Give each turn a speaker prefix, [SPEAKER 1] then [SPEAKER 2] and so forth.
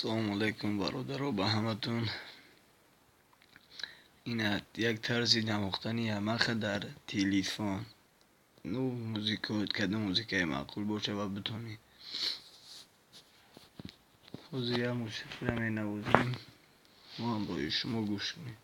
[SPEAKER 1] سلام علیکم برادر به همتون. این یک طرز نواختنی همخ در تلفن نو موزیک کدوم موزیکای معقول باشه و بتونی خوزی هم موسیقی رو می نوازیم ما هم با شما گوش کنیم.